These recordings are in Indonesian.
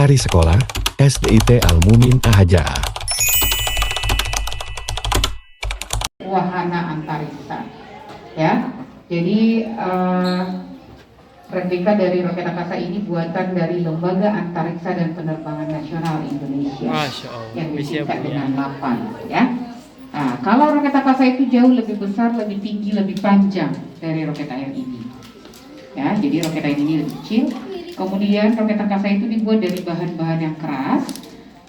Sari Sekolah, SDIT Al-Mumin Ahaja. Wahana antariksa, ya. Jadi replika dari roket angkasa ini buatan dari Lembaga Antariksa dan Penerbangan Nasional Indonesia yang disingkat dengan LAPAN, ya. Nah, kalau roket angkasa itu jauh lebih besar, lebih tinggi, lebih panjang dari roket air ini, ya. Jadi roket air ini lebih kecil. Kemudian roket angkasa itu dibuat dari bahan-bahan yang keras,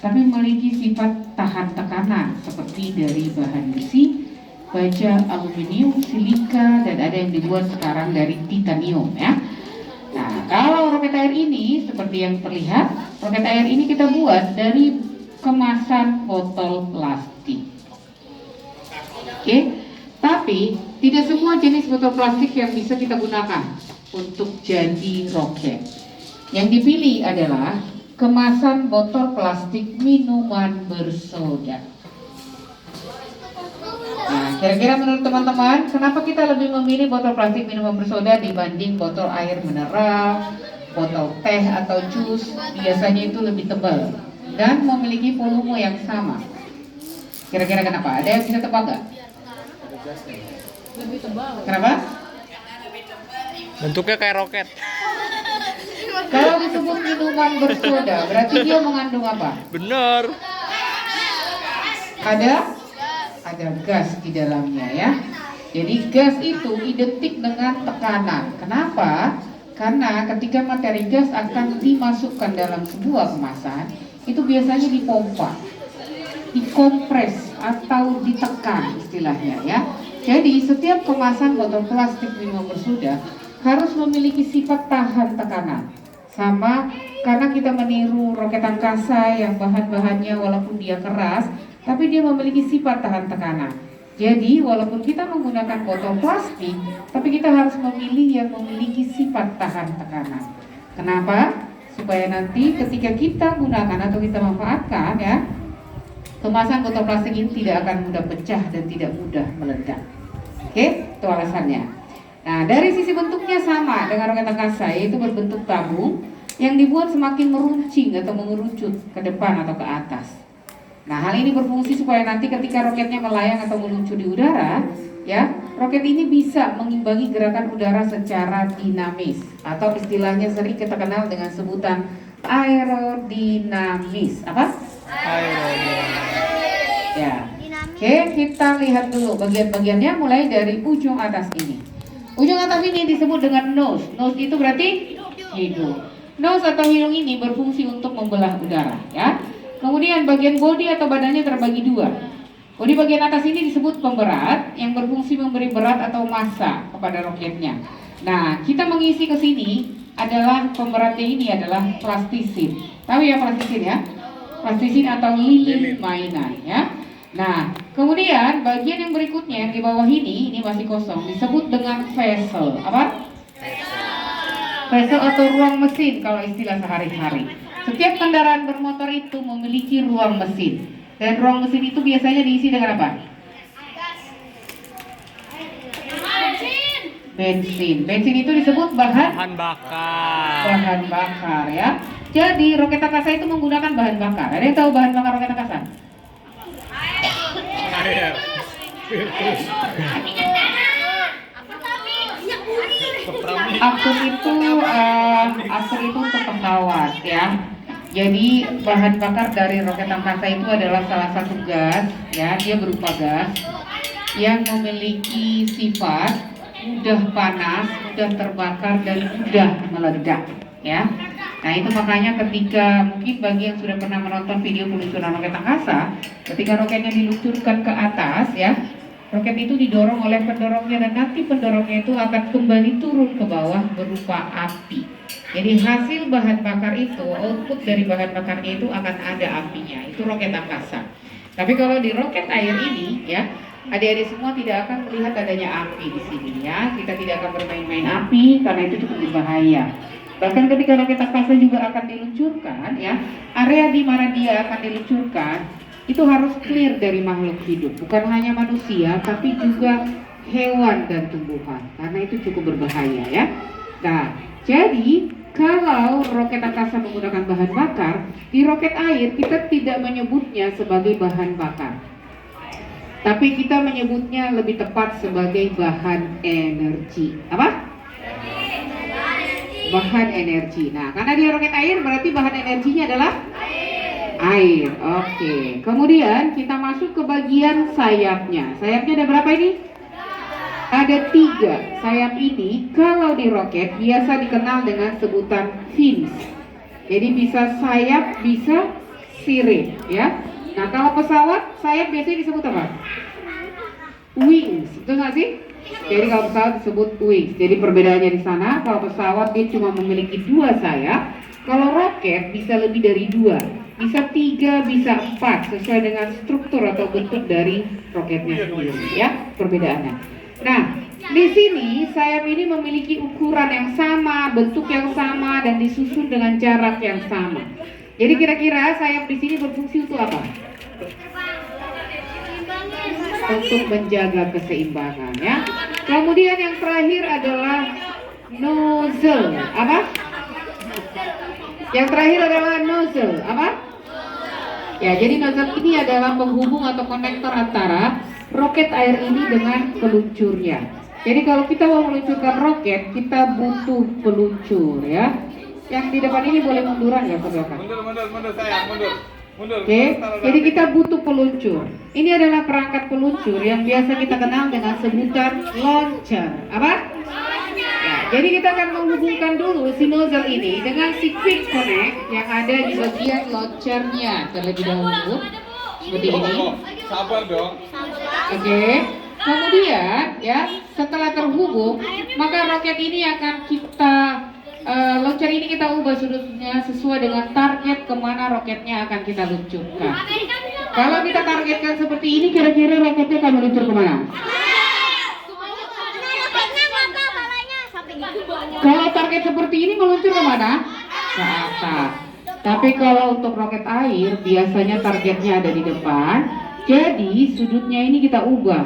tapi memiliki sifat tahan tekanan seperti dari bahan besi, baja, aluminium, silika, dan ada yang dibuat sekarang dari titanium, ya. Nah, kalau roket air ini seperti yang terlihat, roket air ini kita buat dari kemasan botol plastik. Oke, tapi tidak semua jenis botol plastik yang bisa kita gunakan untuk jadi roket. Yang dipilih adalah kemasan botol plastik minuman bersoda. Nah, kira-kira menurut teman-teman, kenapa kita lebih memilih botol plastik minuman bersoda dibanding botol air mineral, botol teh atau jus? Biasanya itu lebih tebal dan memiliki volume yang sama. Kira-kira kenapa? Ada yang bisa tebak nggak? Lebih tebal. Kenapa? Bentuknya kayak roket. Kalau disebut minuman bersoda, berarti dia mengandung apa? Bener. Ada gas di dalamnya, ya. Jadi gas itu identik dengan tekanan. Kenapa? Karena ketika materi gas akan dimasukkan dalam sebuah kemasan, itu biasanya dipompa, dikompres atau ditekan istilahnya, ya. Jadi setiap kemasan botol plastik minuman bersoda harus memiliki sifat tahan tekanan. Sama karena kita meniru roket angkasa yang bahan-bahannya walaupun dia keras, tapi dia memiliki sifat tahan tekanan. Jadi walaupun kita menggunakan botol plastik, tapi kita harus memilih yang memiliki sifat tahan tekanan. Kenapa? Supaya nanti ketika kita gunakan atau kita manfaatkan, ya, kemasan botol plastik ini tidak akan mudah pecah dan tidak mudah meledak. Oke, itu alasannya. Nah, dari sisi bentuknya sama dengan roket angkasa, yaitu berbentuk tabung yang dibuat semakin meruncing atau mengerucut ke depan atau ke atas. Nah, hal ini berfungsi supaya nanti ketika roketnya melayang atau meluncur di udara, ya, roket ini bisa mengimbangi gerakan udara secara dinamis, atau istilahnya sering kita kenal dengan sebutan aerodinamis. Apa? Aerodinamis. Ya. Oke, kita lihat dulu bagian-bagiannya mulai dari ujung atas ini. Ujung atas ini disebut dengan nose. Nose itu berarti hidung. Nose atau hidung ini berfungsi untuk membelah udara, ya. Kemudian bagian bodi atau badannya terbagi dua. Bodi bagian atas ini disebut pemberat yang berfungsi memberi berat atau massa kepada roketnya. Nah, kita mengisi ke sini adalah pemberatnya ini adalah plastisin. Tahu ya plastisin, ya? Plastisin atau lilin mainan, ya. Nah, kemudian bagian yang berikutnya yang di bawah ini masih kosong, disebut dengan vessel. Apa? Vessel atau ruang mesin kalau istilah sehari-hari. Setiap kendaraan bermotor itu memiliki ruang mesin. Dan ruang mesin itu biasanya diisi dengan apa? Bensin. Bensin itu disebut bahan bakar, ya. Jadi roket angkasa itu menggunakan bahan bakar. Ada yang tahu bahan bakar roket angkasa? Aftur itu untuk pesawat, ya. Jadi bahan bakar dari roket angkasa itu adalah salah satu gas, ya. Dia berupa gas yang memiliki sifat mudah panas, mudah terbakar, dan mudah meledak, ya. Nah, itu makanya ketika mungkin bagi yang sudah pernah menonton video peluncuran roket angkasa, ketika roketnya diluncurkan ke atas, ya, roket itu didorong oleh pendorongnya dan nanti pendorongnya itu akan kembali turun ke bawah berupa api. Jadi hasil bahan bakar itu, output dari bahan bakarnya itu akan ada apinya. Itu roket angkasa. Tapi kalau di roket air ini, ya, adik-adik semua tidak akan melihat adanya api di sini, ya. Kita tidak akan bermain-main api karena itu cukup berbahaya. Bahkan ketika roket angkasa juga akan diluncurkan, ya, area di mana dia akan diluncurkan itu harus clear dari makhluk hidup, bukan hanya manusia tapi juga hewan dan tumbuhan, karena itu cukup berbahaya, ya. Nah, jadi kalau roket angkasa menggunakan bahan bakar, di roket air kita tidak menyebutnya sebagai bahan bakar, tapi kita menyebutnya lebih tepat sebagai bahan energi. Apa? Bahan energi. Nah, karena dia roket air berarti bahan energinya adalah air. Oke. Kemudian kita masuk ke bagian sayapnya. Sayapnya ada berapa ini? Ada 3. Sayap ini kalau di roket biasa dikenal dengan sebutan fins. Jadi bisa sayap, bisa sirip, ya. Nah, kalau pesawat sayap biasanya disebut apa? Wings, betul nggak sih? Jadi kalau pesawat disebut wings. Jadi perbedaannya di sana, kalau pesawat dia cuma memiliki 2 sayap, kalau roket bisa lebih dari 2, bisa 3, bisa 4, sesuai dengan struktur atau bentuk dari roketnya sendiri, ya perbedaannya. Nah, di sini sayap ini memiliki ukuran yang sama, bentuk yang sama, dan disusun dengan jarak yang sama. Jadi kira-kira sayap di sini berfungsi untuk apa? Untuk menjaga keseimbangan, ya. Kemudian yang terakhir adalah nozzle. Apa? Yang terakhir adalah nozzle. Apa? Ya, jadi nozzle ini adalah penghubung atau konektor antara roket air ini dengan peluncurnya. Jadi kalau kita mau meluncurkan roket, kita butuh peluncur, ya. Yang di depan ini boleh munduran ya, saudara? Mundur sayang, mundur. Oke, jadi kita butuh peluncur. Ini adalah perangkat peluncur yang biasa kita kenal dengan sebutan launcher. Apa? Ya, jadi kita akan menghubungkan dulu si nozzle ini dengan si quick connect yang ada di bagian launchernya terlebih dahulu. Seperti ini. Sabar dong. Oke. Kemudian ya, setelah terhubung, maka roket ini akan kita launcher ini kita ubah sudutnya sesuai dengan target kemana roketnya akan kita luncurkan. Kalau kita targetkan seperti ini, kira-kira roketnya akan meluncur kemana? Kalau target seperti ini meluncur kemana? Ke atas. Tapi kalau untuk roket air, biasanya targetnya ada di depan. Jadi sudutnya ini kita ubah.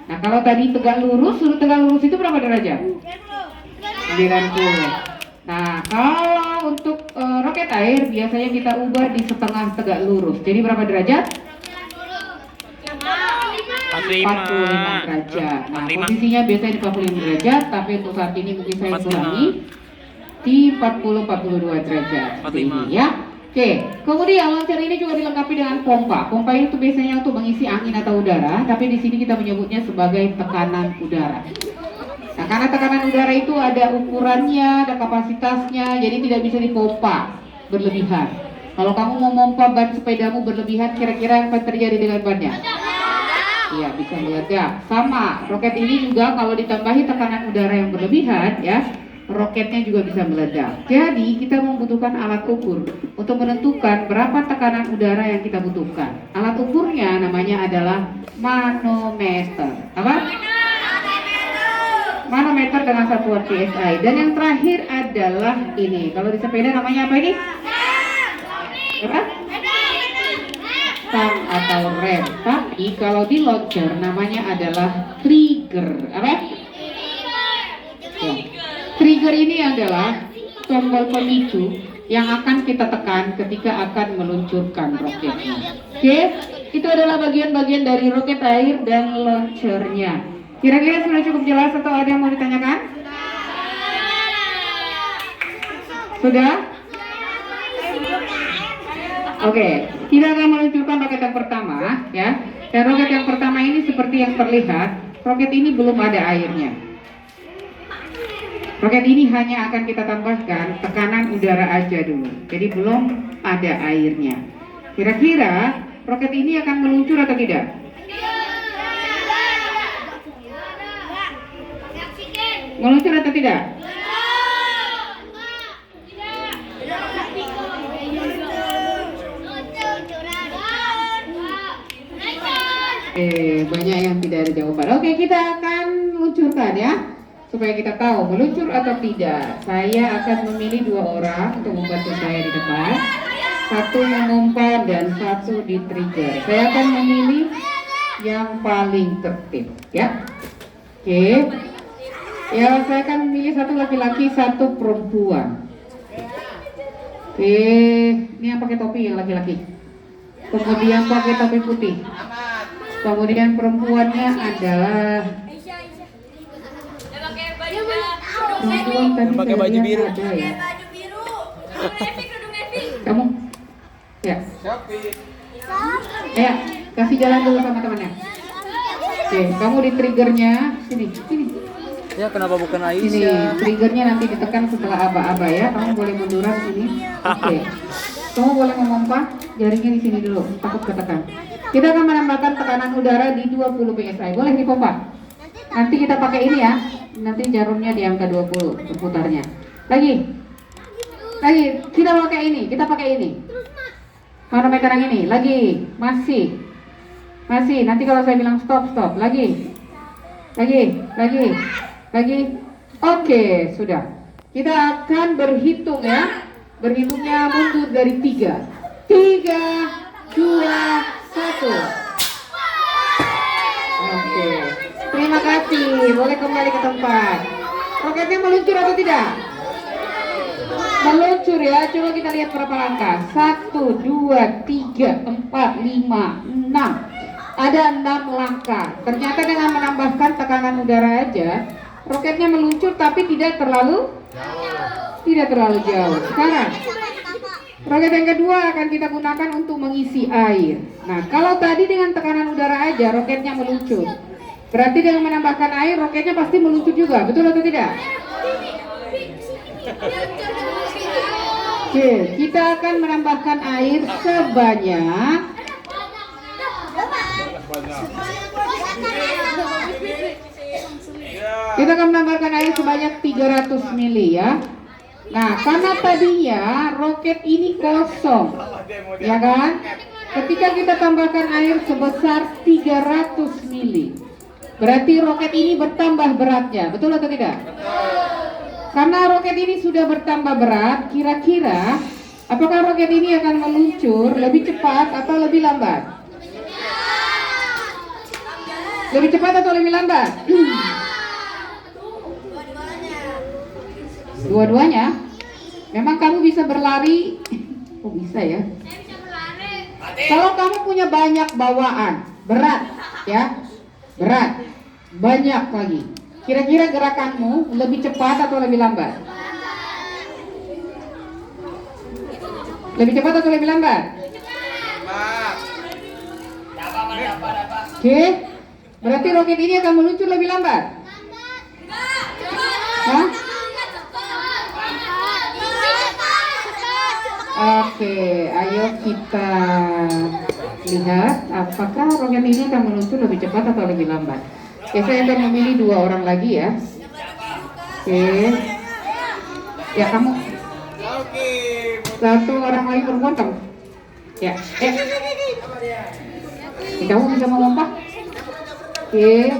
Nah, kalau tadi tegak lurus, sudut tegak lurus itu berapa derajat? 90. Nah, kalau untuk roket air biasanya kita ubah di setengah tegak lurus. Jadi berapa derajat? 45 derajat. Nah, posisinya biasanya di 45 derajat, tapi untuk saat ini mungkin saya kurangi di 40-42 derajat. Seperti ini, ya. Oke, kemudian launcher ini juga dilengkapi dengan pompa. Pompa itu biasanya untuk mengisi angin atau udara, tapi di sini kita menyebutnya sebagai tekanan udara. Nah, karena tekanan udara itu ada ukurannya, ada kapasitasnya, jadi tidak bisa dipompa berlebihan. Kalau kamu mau pompa ban sepedamu berlebihan, kira-kira apa yang terjadi dengan bannya? Iya, bisa meledak. Sama, roket ini juga kalau ditambahi tekanan udara yang berlebihan, ya, roketnya juga bisa meledak. Jadi kita membutuhkan alat ukur untuk menentukan berapa tekanan udara yang kita butuhkan. Alat ukurnya namanya adalah manometer. Apa? Manometer dengan satuan PSI. Dan yang terakhir adalah ini. Kalau di sepeda namanya apa ini? Apa? Stang atau rem. Tapi kalau di launcher namanya adalah trigger. Apa? Ya. Trigger ini adalah tombol pemicu yang akan kita tekan ketika akan meluncurkan roketnya. Oke, itu adalah bagian-bagian dari roket air dan launchernya. Kira-kira sudah cukup jelas atau ada yang mau ditanyakan? Sudah? Oke, kita akan meluncurkan roket yang pertama, ya. Dan roket yang pertama ini seperti yang terlihat, roket ini belum ada airnya. Roket ini hanya akan kita tambahkan tekanan udara aja dulu. Jadi belum ada airnya. Kira-kira roket ini akan meluncur atau tidak? Meluncur atau tidak? Banyak yang tidak ada jawaban. Oke, kita akan luncurkan ya, supaya kita tahu meluncur atau tidak. Saya akan memilih 2 orang untuk membantu saya di depan. 1 mengumpan dan 1 di trigger. Saya akan memilih yang paling tertib, ya. Oke. Ya, saya akan memilih 1 laki-laki, 1 perempuan. Oke, ini yang pakai topi yang laki-laki. Kemudian pakai topi putih. Kemudian perempuannya adalah perempuan tadi pakai baju saya biru. ada ya. Kamu? Ya. Ya, kasih jalan dulu sama temannya. Oke, kamu di triggernya sini, sini. Ya kenapa bukan Sini, Aisyah? triggernya nanti ditekan setelah aba-aba ya. Kamu boleh munduran sini. Oke. Kamu boleh memompa jaringnya di sini dulu, takut ketekan. Kita akan menambahkan tekanan udara di 20 psi. Boleh dipompa. Nanti kita pakai ini ya. Nanti jarumnya di angka 20 berputarnya. Lagi. Lagi, kita pakai ini, kita pakai ini. Manometer yang ini, lagi, masih. Masih, nanti kalau saya bilang stop, stop. Lagi. Lagi. Oke, sudah. Kita akan berhitung ya. Berhitungnya mundur dari 3. 3, 2, 1. Oke. Terima kasih. Boleh kembali ke tempat. Roketnya meluncur atau tidak? Meluncur ya. Coba kita lihat berapa langkah. 1, 2, 3, 4, 5, 6. Ada 6 langkah. Ternyata dengan menambahkan tekanan udara aja, roketnya meluncur tapi tidak terlalu jauh. Sekarang roket yang kedua akan kita gunakan untuk mengisi air. Nah, kalau tadi dengan tekanan udara aja roketnya meluncur, berarti dengan menambahkan air roketnya pasti meluncur juga, betul atau tidak? Oke, kita akan menambahkan air sebanyak kita akan menambahkan air sebanyak 300 mili ya. Nah, karena tadinya roket ini kosong, ya kan? Ketika kita tambahkan air sebesar 300 mili, berarti roket ini bertambah beratnya, betul atau tidak? Karena roket ini sudah bertambah berat, kira-kira apakah roket ini akan meluncur lebih cepat atau lebih lambat? Lebih cepat atau lebih lambat? Dua-duanya. Memang kamu bisa berlari. Oh bisa ya. Kalau kamu punya banyak bawaan berat ya, berat, banyak lagi, kira-kira gerakanmu lebih cepat atau lebih lambat? Lebih cepat atau lebih lambat? Oke, berarti roket ini akan meluncur lebih lambat? Hah? Oke, ayo kita lihat apakah roket ini akan meluncur lebih cepat atau lebih lambat. Oke, saya akan memilih 2 orang lagi ya. Oke. Ya, kamu. Satu orang lagi perempuan kamu. Ya, kamu bisa melompat. Oke.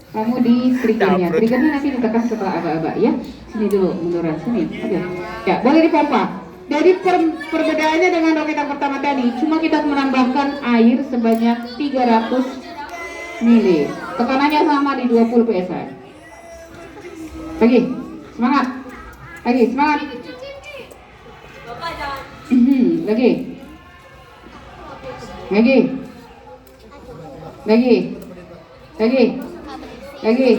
Kamu di triggernya. Triggernya nanti ditekan setelah aba-aba ya. Sini dulu, munduran sini. Oke. Ya, boleh dipompa. Jadi perbedaannya dengan roket yang pertama tadi, cuma kita menambahkan air sebanyak 300 mili. Tekanannya sama di 20 psi. Lagi, semangat. Lagi, semangat. Lagi. Lagi. Lagi. Lagi. Lagi.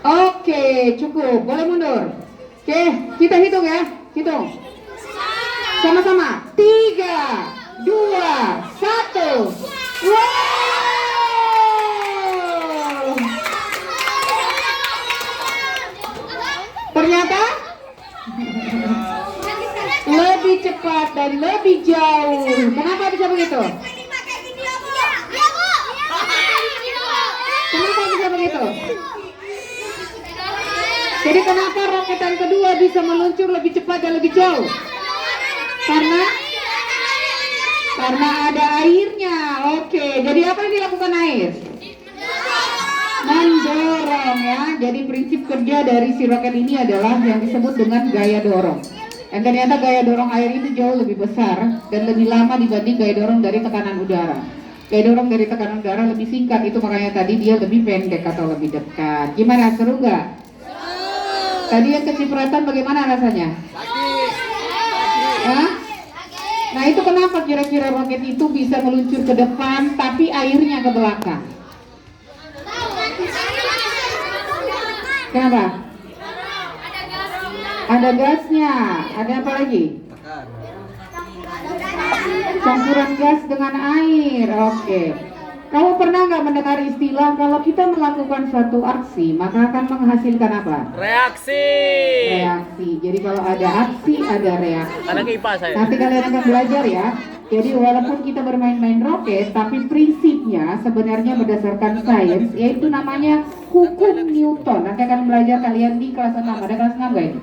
Oke, cukup. Boleh mundur. Oke, kita hitung ya. Hitung. Sama-sama. 3, 2, 1. Wow! Ternyata lebih cepat dan lebih jauh. Kenapa bisa begitu? Kenapa bisa begitu? Jadi kenapa roket yang kedua bisa meluncur lebih cepat dan lebih jauh? Karena ada airnya. Oke, jadi apa yang dilakukan air? Mendorong ya. Jadi prinsip kerja dari si roket ini adalah yang disebut dengan gaya dorong. Dan ternyata gaya dorong air itu jauh lebih besar dan lebih lama dibanding gaya dorong dari tekanan udara. Gaya dorong dari tekanan udara lebih singkat, itu makanya tadi dia lebih pendek atau lebih dekat. Gimana, seru nggak? Tadi yang kecipratan bagaimana rasanya? Hah? Nah itu kenapa kira-kira roket itu bisa meluncur ke depan tapi airnya ke belakang? Kenapa? Ada gasnya. Ada apa lagi? Campuran gas dengan air. Oke. Kamu pernah nggak mendengar istilah kalau kita melakukan suatu aksi maka akan menghasilkan apa? Reaksi. Reaksi. Jadi kalau ada aksi ada reaksi. Anak IPA saya. Nanti kalian akan belajar ya. Jadi walaupun kita bermain-main roket, tapi prinsipnya sebenarnya berdasarkan sains, yaitu namanya hukum Newton. Nanti akan belajar kalian di kelas 6. Ada kelas 6 nggak ini?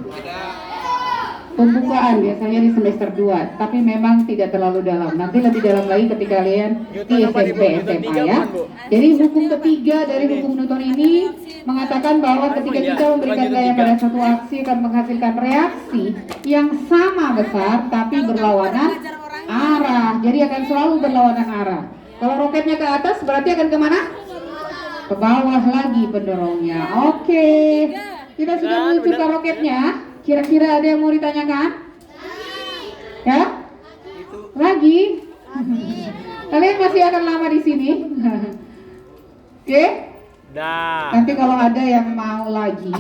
Pembukaan biasanya di semester 2, tapi memang tidak terlalu dalam. Nanti lebih dalam lagi ketika kalian di SMP, SMA ya. Jadi hukum ketiga dari hukum Newton ini mengatakan bahwa ketika kita memberikan gaya pada suatu aksi akan menghasilkan reaksi yang sama besar tapi berlawanan arah. Jadi akan selalu berlawanan arah. Kalau roketnya ke atas berarti akan kemana? Ke bawah lagi pendorongnya. Oke, kita sudah meluncurkan roketnya. Kira-kira ada yang mau ditanyakan? Ya? Lagi? Kalian masih akan lama di sini? Oke? Dah. Nanti kalau ada yang mau lagi,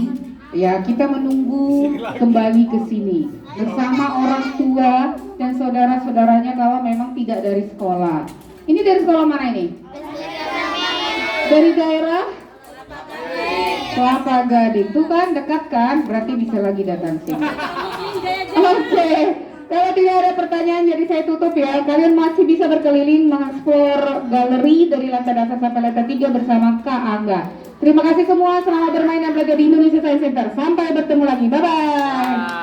ya kita menunggu kembali ke sini bersama orang tua dan saudara-saudaranya kalau memang tidak dari sekolah. Ini dari sekolah mana ini? Dari daerah Kelapa Gading. Tuh kan dekat kan? Berarti bisa lagi datang sini. Oke. Kalau tidak ada pertanyaan jadi saya tutup ya. Kalian masih bisa berkeliling mengeksplor galeri dari lantai dasar sampai lantai 3 bersama Kak Angga. Terima kasih semua, selamat bermain dan belajar di Indonesia Science Center. Sampai bertemu lagi. Bye bye.